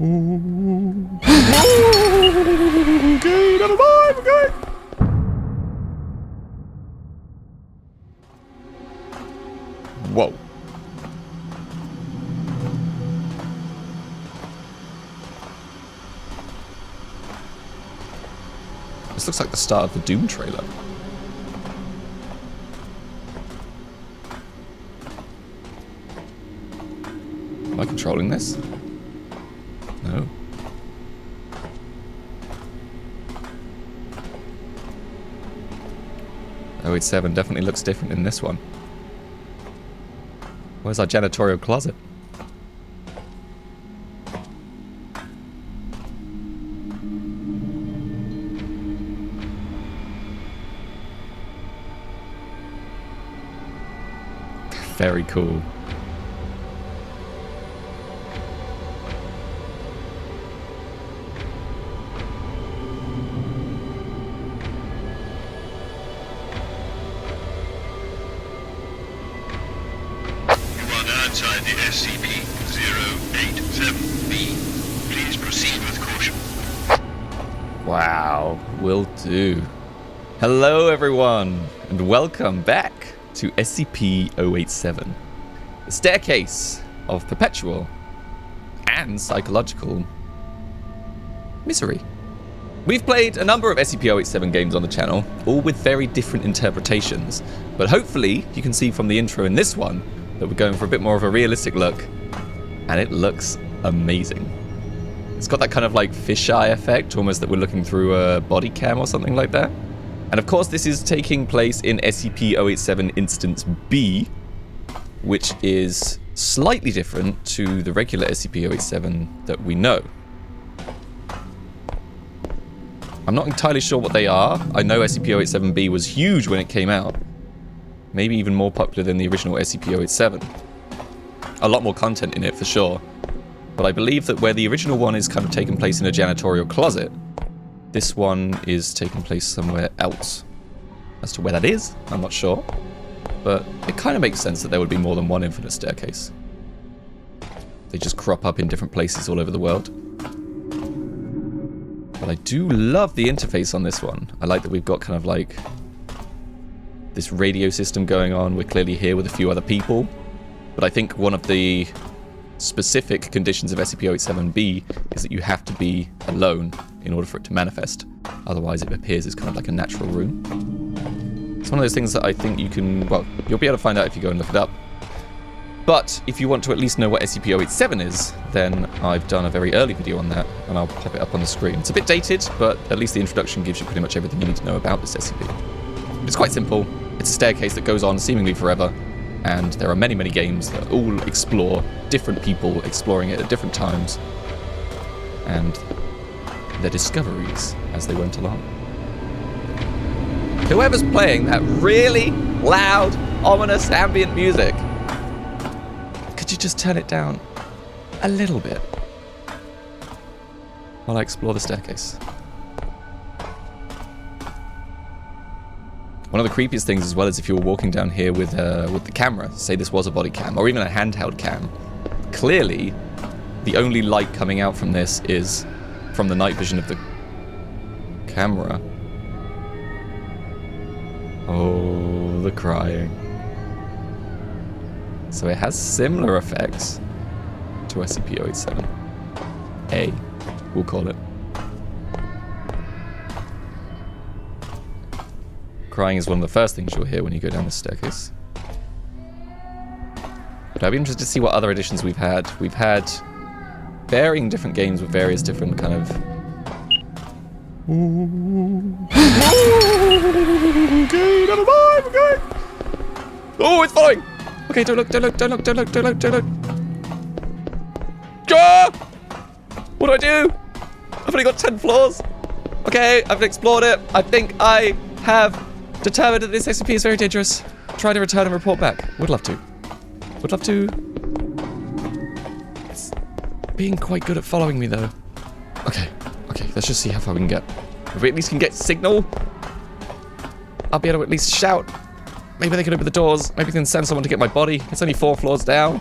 Okay, never mind, okay. Whoa. This looks like the start of the Doom trailer. Am I controlling this? No. .087 definitely looks different in this one. Where's our janitorial closet? Very cool. Outside the SCP-087-B. Please proceed with caution. Wow, will do. Hello everyone, and welcome back to SCP-087, the staircase of perpetual and psychological misery. We've played a number of SCP-087 games on the channel, all with very different interpretations, but hopefully you can see from the intro in this one that we're going for a bit more of a realistic look, and it looks amazing. It's got that kind of like fisheye effect, almost that we're looking through a body cam or something like that. And of course this is taking place in SCP-087 Instance B, which is slightly different to the regular SCP-087 that we know. I'm not entirely sure what they are. I know SCP-087-B was huge when it came out. Maybe even more popular than the original SCP-087. A lot more content in it for sure. But I believe that where the original one is kind of taking place in a janitorial closet, this one is taking place somewhere else. As to where that is, I'm not sure. But it kind of makes sense that there would be more than one infinite staircase. They just crop up in different places all over the world. But I do love the interface on this one. I like that we've got kind of like this radio system going on. We're clearly here with a few other people. But I think one of the specific conditions of SCP-087-B is that you have to be alone in order for it to manifest. Otherwise it appears as kind of like a natural room. It's one of those things that I think you can, well, you'll be able to find out if you go and look it up. But if you want to at least know what SCP-087 is, then I've done a very early video on that, and I'll pop it up on the screen. It's a bit dated, but at least the introduction gives you pretty much everything you need to know about this SCP. It's quite simple. It's a staircase that goes on seemingly forever, and there are many, many games that all explore different people exploring it at different times, and their discoveries as they went along. Whoever's playing that really loud, ominous ambient music, could you just turn it down a little bit while I explore the staircase? One of the creepiest things as well is if you were walking down here with the camera, say this was a body cam, or even a handheld cam, clearly the only light coming out from this is from the night vision of the camera. Oh, the crying. So it has similar effects to SCP-087. A, we'll call it. Crying is one of the first things you'll hear when you go down the staircase. But I'd be interested to see what other editions we've had. We've had varying different games with various different kind of... Okay, never mind, okay. Oh, it's following! Okay, don't look, don't look, don't look, don't look, don't look, don't look. Ah! What do I do? I've only got 10 floors. Okay, I've explored it. I think I have determined that this SCP is very dangerous. Try to return and report back. Would love to. Would love to. It's being quite good at following me, though. Okay, let's just see how far we can get. If we at least can get signal, I'll be able to at least shout. Maybe they can open the doors. Maybe they can send someone to get my body. It's only 4 floors down.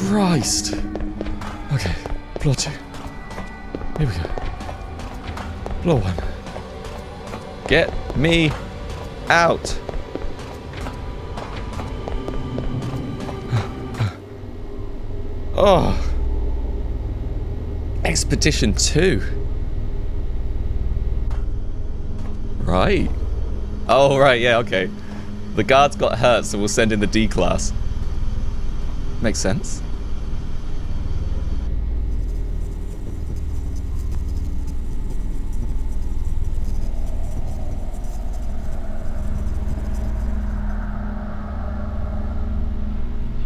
Christ. Okay, floor 2. Here we go. Floor 1. Get me out. Oh. Expedition 2. Right. Oh, right, yeah, okay. The guards got hurt, so we'll send in the D class. Makes sense.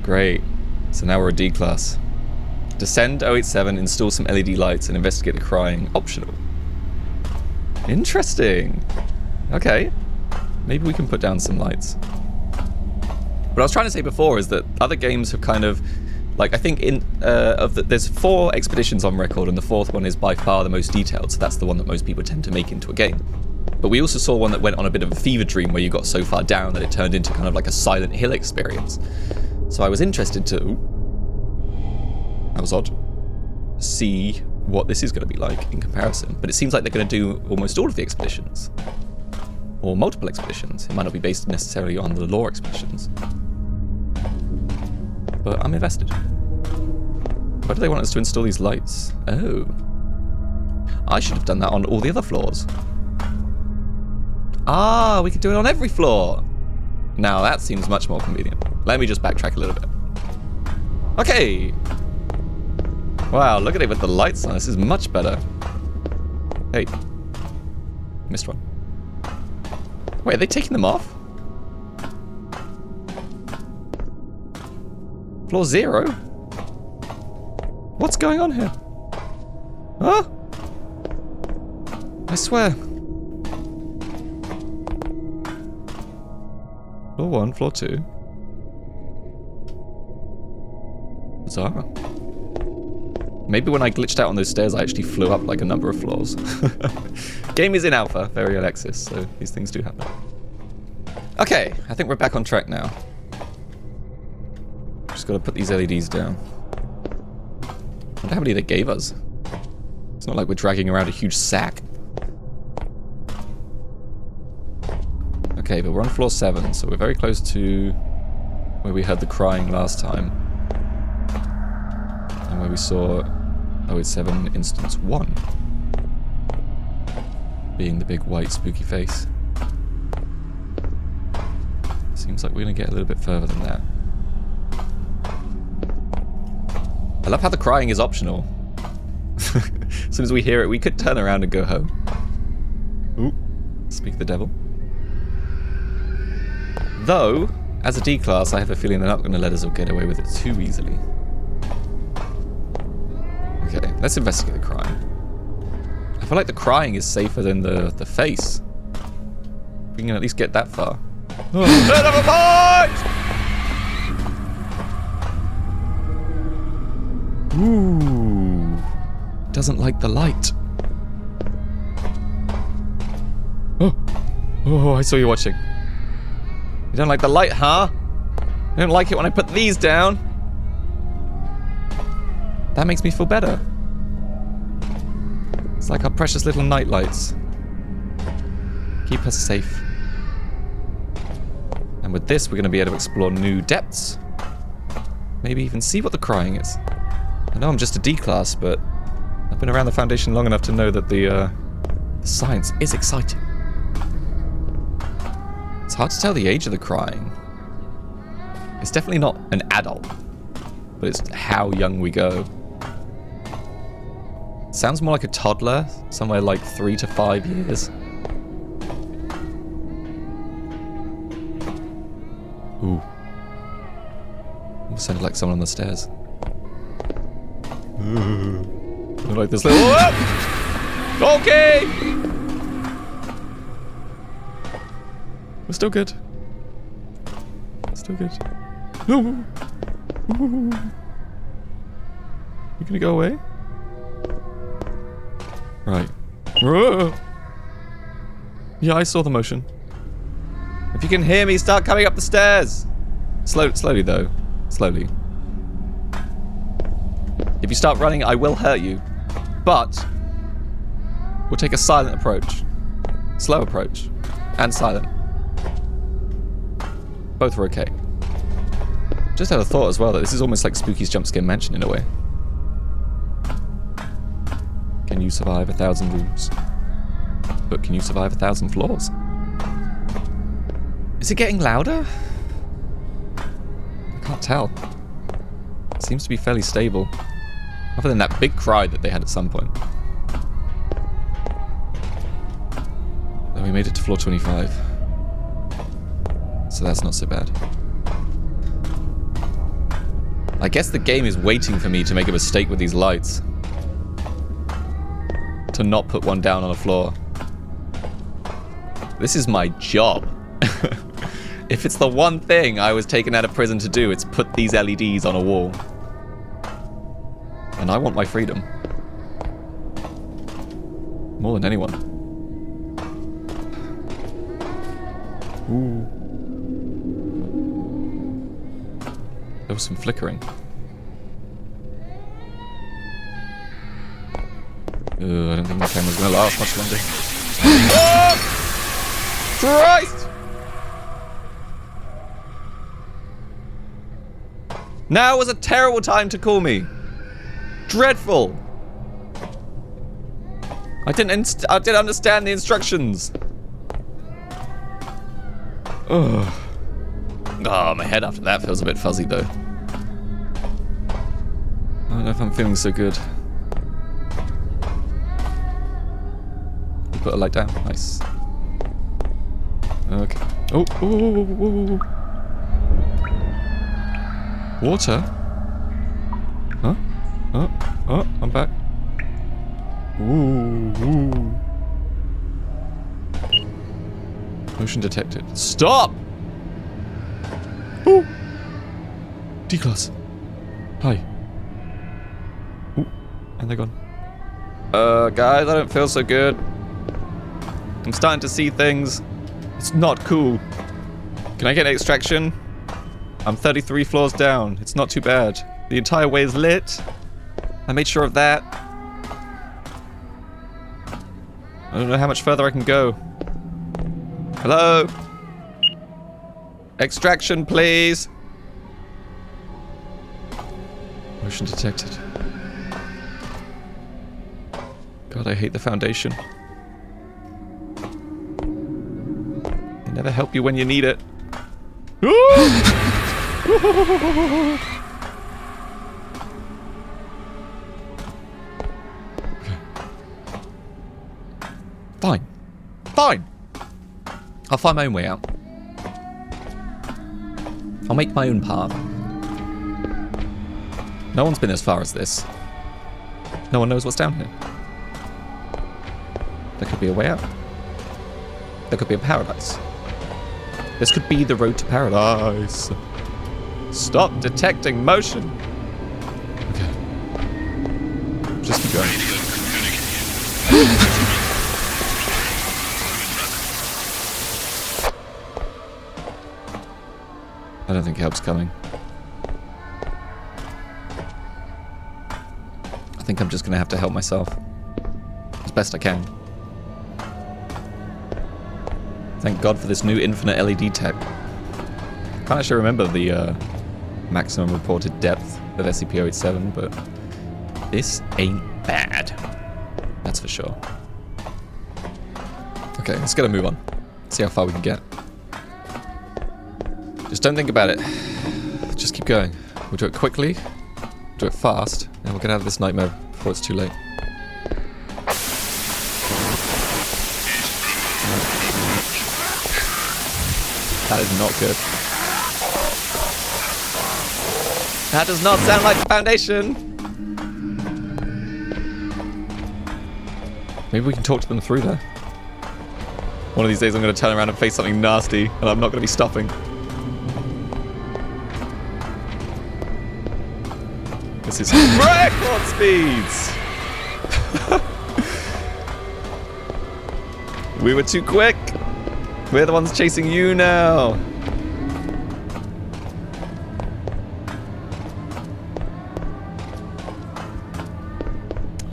Great. So now we're a D class. Descend 087, install some LED lights, and investigate the crying. Optional. Interesting. Okay. Maybe we can put down some lights. What I was trying to say before is that other games have kind of, like, I think there's 4 expeditions on record, and the 4th one is by far the most detailed, so that's the one that most people tend to make into a game. But we also saw one that went on a bit of a fever dream where you got so far down that it turned into kind of like a Silent Hill experience. So I was interested to, that was odd, see what this is going to be like in comparison. But it seems like they're going to do almost all of the expeditions. Or multiple expeditions. It might not be based necessarily on the lore expeditions. But I'm invested. Why do they want us to install these lights? Oh. I should have done that on all the other floors. Ah, we could do it on every floor. Now that seems much more convenient. Let me just backtrack a little bit. Okay. Wow, look at it with the lights on. This is much better. Hey. Missed one. Wait, are they taking them off? Floor 0? What's going on here? Huh? I swear. Floor 1, floor 2. Bizarre. Maybe when I glitched out on those stairs, I actually flew up like a number of floors. Game is in alpha, very Alexis, so these things do happen. Okay, I think we're back on track now. Just gotta put these LEDs down. I wonder how many they gave us. It's not like we're dragging around a huge sack. Okay, but we're on floor 7, so we're very close to where we heard the crying last time. And where we saw 087 instance 1. Being the big white spooky face. Seems like we're gonna get a little bit further than that. I love how the crying is optional. As soon as we hear it, we could turn around and go home. Ooh, speak the devil. Though, as a D class, I have a feeling they're not going to let us get away with it too easily. Okay, let's investigate the crying. I feel like the crying is safer than the face. We can at least get that far. Never mind! Ooh. Doesn't like the light. Oh, I saw you watching. You don't like the light, huh? You don't like it when I put these down? That makes me feel better. It's like our precious little night lights. Keep us safe. And with this, we're going to be able to explore new depths. Maybe even see what the crying is. I know I'm just a D class, but I've been around the Foundation long enough to know that the science is exciting. It's hard to tell the age of the crying. It's definitely not an adult, but it's how young we go. It sounds more like a toddler, somewhere like 3 to 5 years. Ooh. Almost sounded like someone on the stairs. Like this little... Okay! We're still good. Still good. No! You gonna go away? Right. Yeah, I saw the motion. If you can hear me, start coming up the stairs! Slowly though. Slowly. If you start running, I will hurt you. But we'll take a silent approach. Slow approach. And silent. Both are okay. Just had a thought as well that this is almost like Spooky's Jumpscare Mansion in a way. Can you survive 1,000 rooms? But can you survive 1,000 floors? Is it getting louder? I can't tell. It seems to be fairly stable. Other than that big cry that they had at some point. Then we made it to floor 25. So that's not so bad. I guess the game is waiting for me to make a mistake with these lights. To not put one down on a floor. This is my job. If it's the one thing I was taken out of prison to do, it's put these LEDs on a wall. And I want my freedom. More than anyone. Ooh. There was some flickering. I don't think the camera's gonna last much longer. Oh! Christ! Now was a terrible time to call me. Dreadful. I didn't understand the instructions. Ugh. Oh, my head after that feels a bit fuzzy though. I don't know if I'm feeling so good. Put a light down. Nice. Okay. Oh, oh. Water? Huh? Oh, I'm back. Ooh. Motion detected. Stop! Ooh. D-class. Hi. Ooh. And they're gone. Guys, I don't feel so good. I'm starting to see things. It's not cool. Can I get an extraction? I'm 33 floors down. It's not too bad. The entire way is lit. I made sure of that. I don't know how much further I can go. Hello? Extraction, please. Motion detected. God, I hate the Foundation. They never help you when you need it. Fine. I'll find my own way out. I'll make my own path. No one's been as far as this. No one knows what's down here. There could be a way out. There could be a paradise. This could be the road to paradise. Stop detecting motion. Okay. Just keep going. I don't think help's coming. I think I'm just gonna have to help myself. As best I can. Thank God for this new infinite LED tech. Can't actually remember the maximum reported depth of SCP-087, but this ain't bad. That's for sure. Okay, let's get a move on. See how far we can get. Just don't think about it. Just keep going. We'll do it quickly, do it fast, and we'll get out of this nightmare before it's too late. That is not good. That does not sound like the Foundation. Maybe we can talk to them through there. One of these days I'm going to turn around and face something nasty, and I'm not going to be stopping. This is record speeds! We were too quick! We're the ones chasing you now!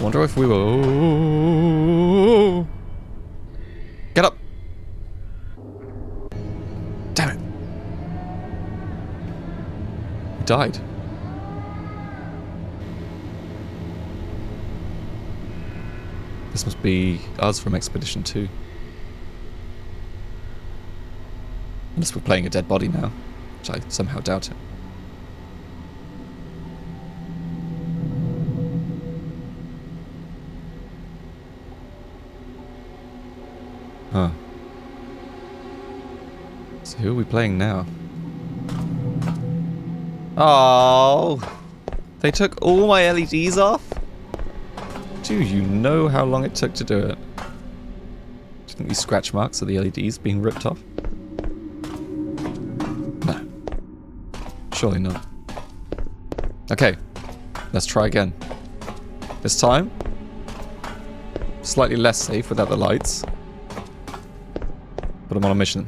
I wonder if we were... Get up! Damn it! He died. This must be us from Expedition 2. Unless we're playing a dead body now, which I somehow doubt it. Huh. So who are we playing now? Oh, they took all my LEDs off? Do you know how long it took to do it? Do you think these scratch marks are the LEDs being ripped off? No. Surely not. Okay, let's try again. This time, slightly less safe without the lights. But I'm on a mission.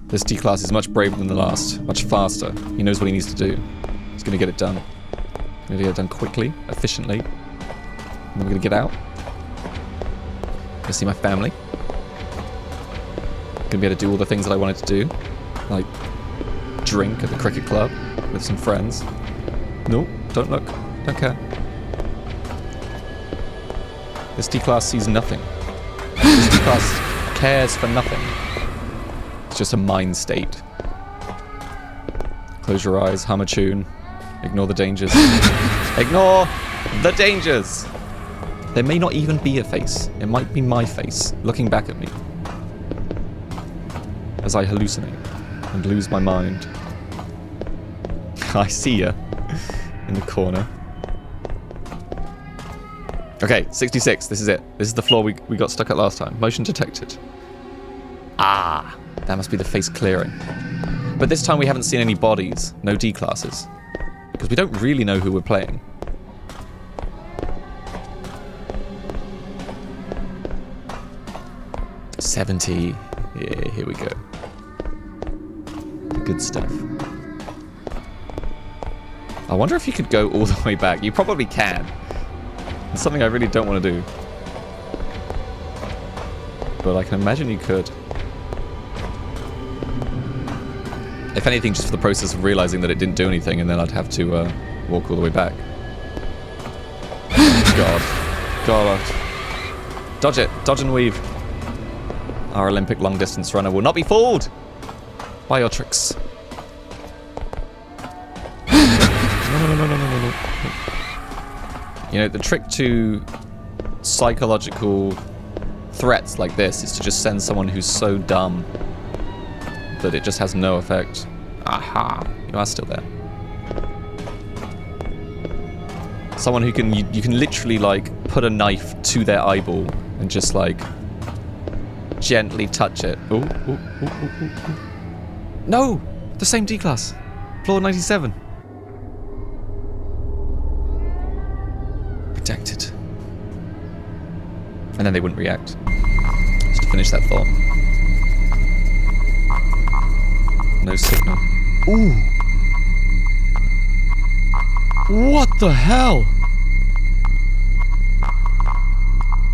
This D-class is much braver than the last, much faster. He knows what he needs to do. He's gonna get it done. He's gonna get it done quickly, efficiently. And then we're gonna get out. Gonna see my family. Gonna be able to do all the things that I wanted to do. Like drink at the cricket club with some friends. No, don't look. Don't care. This D-class sees nothing. This D-class cares for nothing. It's just a mind state. Close your eyes, hum a tune. Ignore the dangers. Ignore the dangers! There may not even be a face. It might be my face, looking back at me. As I hallucinate and lose my mind. I see ya. In the corner. Okay, 66, this is it. This is the floor we got stuck at last time. Motion detected. Ah, that must be the face clearing. But this time we haven't seen any bodies, no D-classes. Because we don't really know who we're playing. $70. Yeah, here we go. Good stuff. I wonder if you could go all the way back. You probably can. It's something I really don't want to do. But I can imagine you could. If anything, just for the process of realizing that it didn't do anything, and then I'd have to walk all the way back. God. God. Dodge it. Dodge and weave. Our Olympic long-distance runner will not be fooled by your tricks. No. You know, the trick to psychological threats like this is to just send someone who's so dumb that it just has no effect. Aha, you are still there. Someone who can, you can literally like put a knife to their eyeball and just like gently touch it. Ooh. No! The same D-class. Floor 97. Redacted. And then they wouldn't react. Just to finish that thought. No signal. Ooh! What the hell?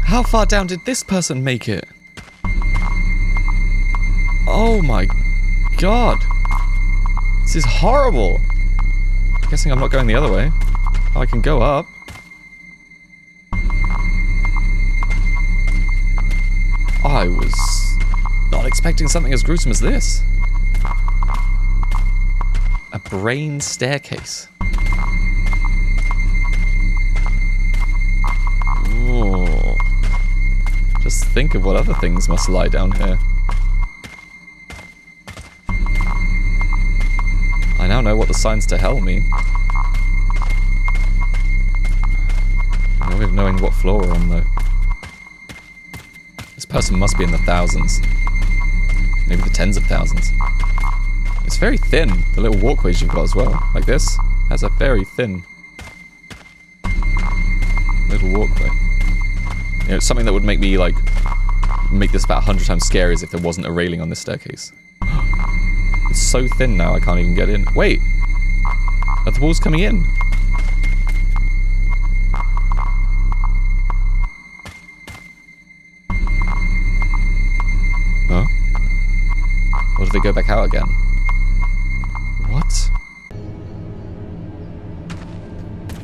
How far down did this person make it? Oh my god. This is horrible. I'm guessing I'm not going the other way. I can go up. I was not expecting something as gruesome as this. A brain staircase. Ooh. Just think of what other things must lie down here. I now know what the signs to hell mean. No way of knowing what floor we're on, though. This person must be in the thousands. Maybe the tens of thousands. It's very thin, the little walkways you've got as well. Like this has a very thin little walkway. You know, it's something that would make me, like, make this about 100 times scarier is if there wasn't a railing on this staircase. It's so thin now, I can't even get in. Wait! Are the walls coming in? do they go back out again? What?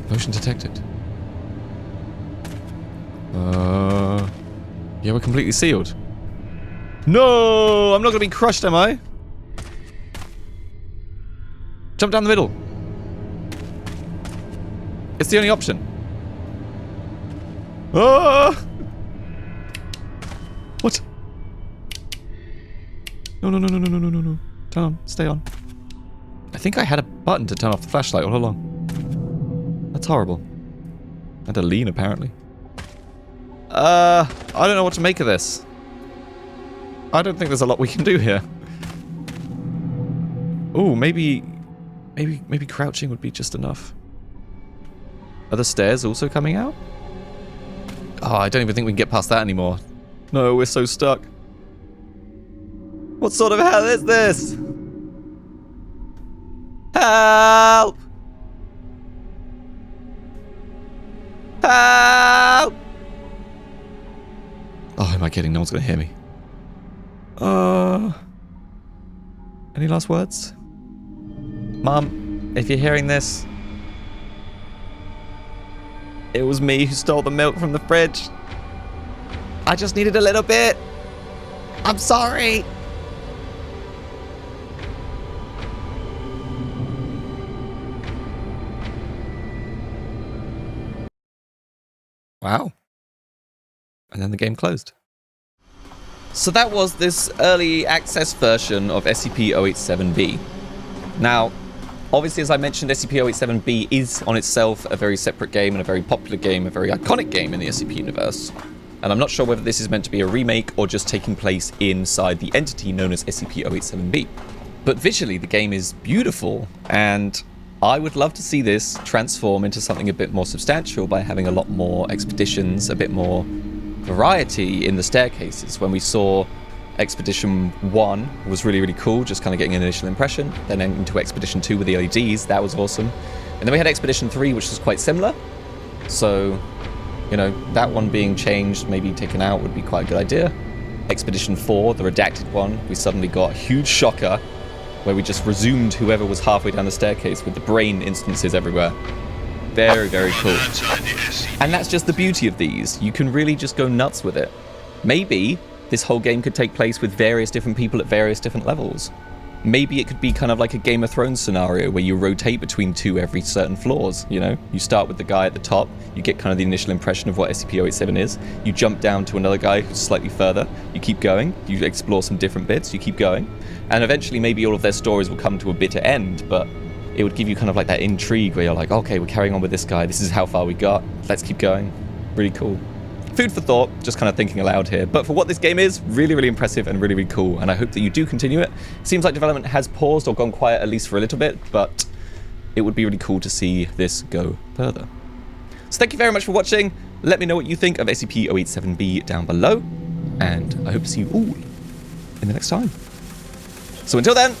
Motion detected. Yeah, we're completely sealed. No! I'm not gonna be crushed, am I? Jump down the middle. It's the only option. Ah! What? No, no, no, no, no, no, no, no, no. Turn on. Stay on. I think I had a button to turn off the flashlight all along. That's horrible. I had to lean, apparently. I don't know what to make of this. I don't think there's a lot we can do here. Ooh, maybe crouching would be just enough. Are the stairs also coming out? Oh, I don't even think we can get past that anymore. No, we're so stuck. What sort of hell is this? Help! Help! Oh, am I kidding? No one's gonna hear me. Any last words? Mum, if you're hearing this, it was me who stole the milk from the fridge. I just needed a little bit. I'm sorry. Wow. And then the game closed. So that was this early access version of SCP-087-B. Now, obviously, as I mentioned, SCP-087-B is on itself a very separate game and a very popular game, a very iconic game in the SCP universe. And I'm not sure whether this is meant to be a remake or just taking place inside the entity known as SCP-087-B. But visually, the game is beautiful, and I would love to see this transform into something a bit more substantial by having a lot more expeditions, a bit more variety in the staircases. When we saw Expedition 1 was really, really cool, just kind of getting an initial impression. Then into Expedition 2 with the LEDs, that was awesome. And then we had Expedition 3, which was quite similar. So, you know, that one being changed, maybe taken out, would be quite a good idea. Expedition 4, the redacted one, we suddenly got a huge shocker where we just resumed whoever was halfway down the staircase with the brain instances everywhere. Very, very cool. And that's just the beauty of these. You can really just go nuts with it. Maybe this whole game could take place with various different people at various different levels. Maybe it could be kind of like a Game of Thrones scenario where you rotate between two every certain floors, you know? You start with the guy at the top, you get kind of the initial impression of what SCP-087 is, you jump down to another guy who's slightly further, you keep going, you explore some different bits, you keep going, and eventually maybe all of their stories will come to a bitter end, but it would give you kind of like that intrigue where you're like, okay, we're carrying on with this guy, this is how far we got, let's keep going. Really cool. Food for thought, just kind of thinking aloud here. But for what this game is, really, really impressive and really, really cool. And I hope that you do continue it. Seems like development has paused or gone quiet at least for a little bit, but it would be really cool to see this go further. So thank you very much for watching. Let me know what you think of SCP-087-B down below. And I hope to see you all in the next time. So until then,